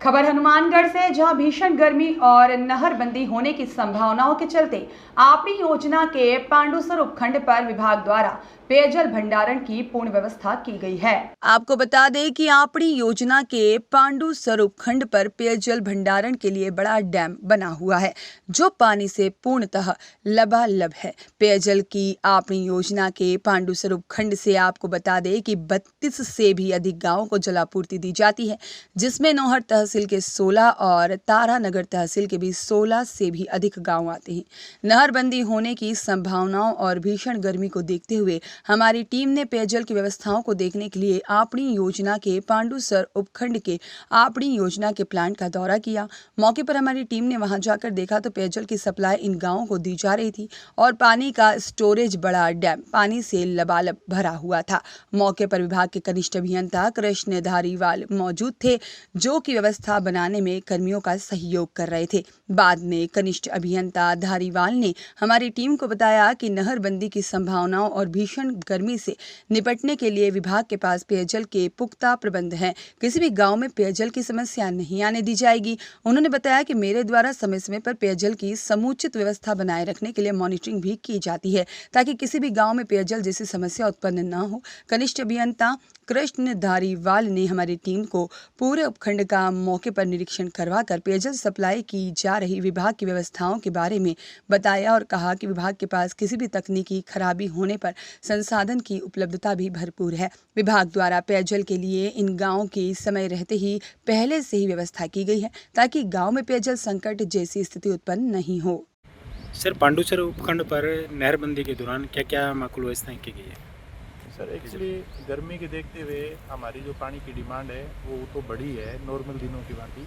खबर हनुमानगढ़ से, जहां भीषण गर्मी और नहरबंदी होने की संभावनाओं के चलते आपड़ी योजना के पांडुसर उपखंड पर विभाग द्वारा पेयजल भंडारण की पूर्ण व्यवस्था की गई है। आपको बता दें कि आपड़ी योजना के पांडुसर उपखंड पर पेयजल भंडारण के लिए बड़ा डैम बना हुआ है, जो पानी से पूर्णतः लबालब है। पेयजल की आपड़ी योजना के पांडुसर उपखंड से आपको बता दें कि 32 से भी अधिक गांवों को जलापूर्ति दी जाती है, जिसमें नौहर तहसील के 16 और तारानगर तहसील के भी 16 से भी अधिक गांव आते हैं। नहरबंदी होने की संभावनाओं और भीषण गर्मी को देखते हुए हमारी टीम ने पेयजल की व्यवस्थाओं को देखने के लिए आपड़ी योजना के पांडुसर उपखंड के आपड़ी योजना के प्लांट का दौरा किया। मौके पर हमारी टीम ने वहां जाकर देखा तो पेयजल की सप्लाई इन गांवों को दी जा रही थी और पानी का स्टोरेज बड़ा डैम पानी से लबालब भरा हुआ था। मौके पर विभाग के कनिष्ठ अभियंता कृष्ण धारीवाल मौजूद थे, जो की व्यवस्था बनाने में कर्मियों का सहयोग कर रहे थे। बाद में कनिष्ठ अभियंता धारीवाल ने हमारी टीम को बताया कि नहरबंदी की संभावनाओं और भीषण गर्मी से निपटने के लिए विभाग के पास पेयजल के पुख्ता प्रबंध हैं। किसी भी गांव में पेयजल की समस्या नहीं आने दी जाएगी। उन्होंने बताया कि मेरे द्वारा समय समय पर पेयजल की समुचित व्यवस्था बनाए रखने के लिए मॉनिटरिंग भी की जाती है, ताकि किसी भी गांव में पेयजल जैसी समस्या उत्पन्न न हो। कनिष्ठ अभियंता कृष्ण धारीवाल ने हमारी टीम को पूरे उपखंड का मौके पर निरीक्षण करवाकर पेयजल सप्लाई की जा रही विभाग की व्यवस्थाओं के बारे में बताया और कहा कि विभाग के पास किसी भी तकनीकी खराबी होने पर संसाधन की उपलब्धता भी भरपूर है। विभाग द्वारा पेयजल के लिए इन गांवों की समय रहते ही पहले से ही व्यवस्था की गई है, ताकि गांव में पेयजल संकट जैसी स्थिति उत्पन्न नहीं हो। सर, पांडुसर उपखंड पर नहरबंदी के दौरान क्या क्या माकूल व्यवस्थाएं की गई है? सर, एक्चुअली गर्मी के देखते हुए हमारी जो पानी की डिमांड है वो तो बढ़ी है नॉर्मल दिनों की भांति।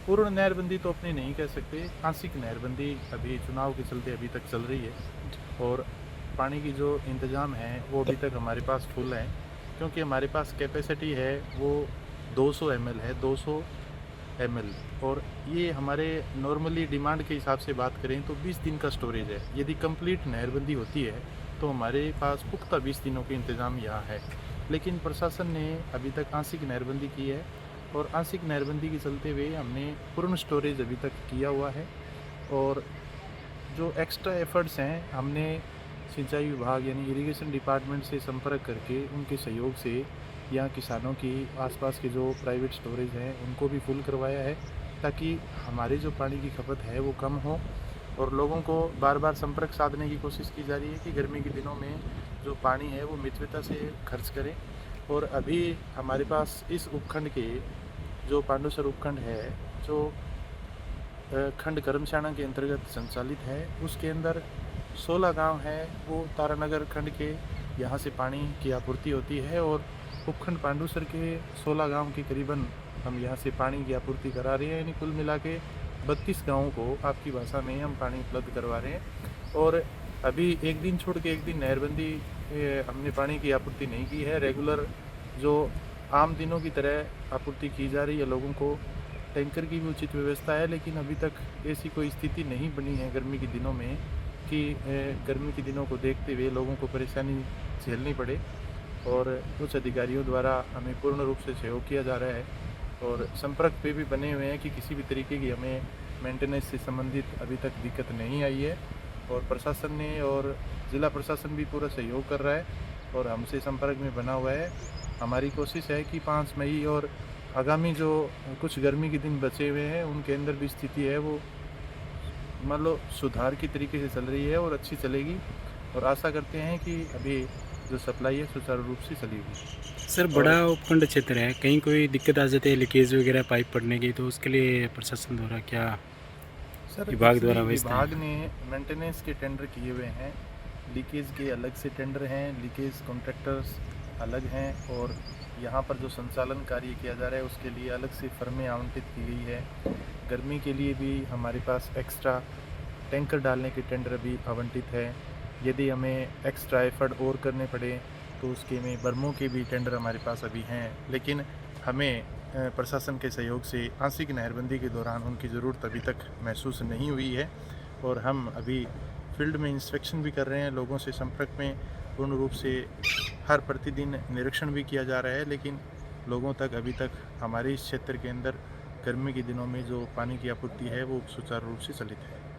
पूर्ण नहरबंदी तो अपनी नहीं कह सकते, आंशिक नहरबंदी अभी चुनाव के चलते अभी तक चल रही है और पानी की जो इंतज़ाम है वो अभी तक हमारे पास फुल है, क्योंकि हमारे पास कैपेसिटी है वो 200 ml है, 200 ml। और ये हमारे नॉर्मली डिमांड के हिसाब से बात करें तो 20 दिन का स्टोरेज है। यदि कंप्लीट नहरबंदी होती है तो हमारे पास पुख्ता 20 दिनों के इंतज़ाम यहाँ है, लेकिन प्रशासन ने अभी तक आंशिक नहरबंदी की है और आंशिक नहरबंदी के चलते हुए हमने पूर्ण स्टोरेज अभी तक किया हुआ है। और जो एक्स्ट्रा एफर्ट्स हैं हमने सिंचाई विभाग यानी इरिगेशन डिपार्टमेंट से संपर्क करके उनके सहयोग से यहाँ किसानों की आसपास के जो प्राइवेट स्टोरेज हैं उनको भी फुल करवाया है, ताकि हमारे जो पानी की खपत है वो कम हो। और लोगों को बार बार संपर्क साधने की कोशिश की जा रही है कि गर्मी के दिनों में जो पानी है वो मितव्यता से खर्च करें। और अभी हमारे पास इस उपखंड के जो पांडुसर उपखंड है, जो खंड कर्मशाणा के अंतर्गत संचालित है, उसके अंदर 16 गांव है वो तारानगर खंड के, यहाँ से पानी की आपूर्ति होती है। और उपखंड पांडुसर के 16 गांव के करीबन हम यहाँ से पानी की आपूर्ति करा रहे हैं, यानी कुल मिला के 32 गाँवों को आपकी भाषा में हम पानी उपलब्ध करवा रहे हैं। और अभी एक दिन छोड़ के एक दिन नहरबंदी हमने पानी की आपूर्ति नहीं की है। रेगुलर जो आम दिनों की तरह आपूर्ति की जा रही है लोगों को। टैंकर की भी उचित व्यवस्था है, लेकिन अभी तक ऐसी कोई स्थिति नहीं बनी है गर्मी के दिनों में कि गर्मी के दिनों को देखते हुए लोगों को परेशानी झेलनी पड़े। और कुछ अधिकारियों द्वारा हमें पूर्ण रूप से सहयोग किया जा रहा है और संपर्क पे भी बने हुए हैं कि किसी भी तरीके की हमें मेंटेनेंस से संबंधित अभी तक दिक्कत नहीं आई है। और प्रशासन ने और ज़िला प्रशासन भी पूरा सहयोग कर रहा है और हमसे संपर्क में बना हुआ है। हमारी कोशिश है कि 5 मई और आगामी जो कुछ गर्मी के दिन बचे हुए हैं उनके अंदर भी स्थिति है वो मान लो सुधार की तरीके से चल रही है और अच्छी चलेगी। और आशा करते हैं कि अभी जो सप्लाई है सुचारू रूप से चलेगी। सर, बड़ा उपखंड क्षेत्र है, कहीं कोई दिक्कत आ जाती है लीकेज वगैरह पाइप पड़ने की, तो उसके लिए प्रशासन द्वारा क्या विभाग द्वारा विभाग ने मेंटेनेंस के टेंडर किए हुए हैं, लीकेज के अलग से टेंडर हैं, लीकेज कॉन्ट्रैक्टर्स अलग हैं। और यहाँ पर जो संचालन कार्य किया जा रहा है उसके लिए अलग से फर्में आवंटित की गई है। गर्मी के लिए भी हमारे पास एक्स्ट्रा टैंकर डालने के टेंडर अभी आवंटित है। यदि हमें एक्स्ट्रा एफर्ट और करने पड़े तो उसके में बर्मों के भी टेंडर हमारे पास अभी हैं, लेकिन हमें प्रशासन के सहयोग से आंशिक नहरबंदी के दौरान उनकी ज़रूरत अभी तक महसूस नहीं हुई है। और हम अभी फील्ड में इंस्पेक्शन भी कर रहे हैं, लोगों से संपर्क में पूर्ण रूप से हर प्रतिदिन निरीक्षण भी किया जा रहा है, लेकिन लोगों तक अभी तक हमारे इस क्षेत्र के अंदर गर्मी के दिनों में जो पानी की आपूर्ति है वो सुचारू रूप से चलित है।